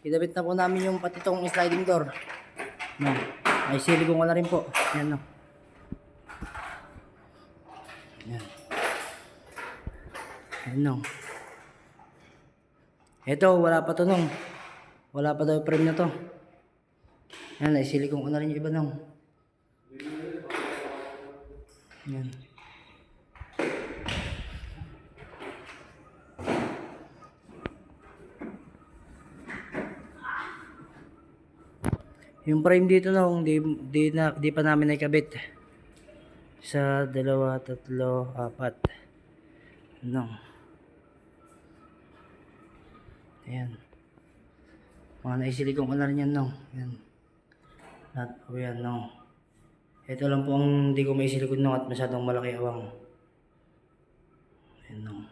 Kinabit na po namin yung pati itong sliding door. No. Ay silikon ko na rin po. Yan no. Yan. Yan no. Ito, wala pa to nung. Wala pa daw yung frame na to. Yan, ay silikon ko na rin yung iba nung. Yan. Yung frame dito nung di pa namin nakabit. Isa, dalawa, tatlo, apat. No. Ayan. Mga naisilikon ko na rin yan no. Ayan. At po yan no. Ito lang po ang hindi ko maisilikon no at masyadong malaki awang. Ayan no.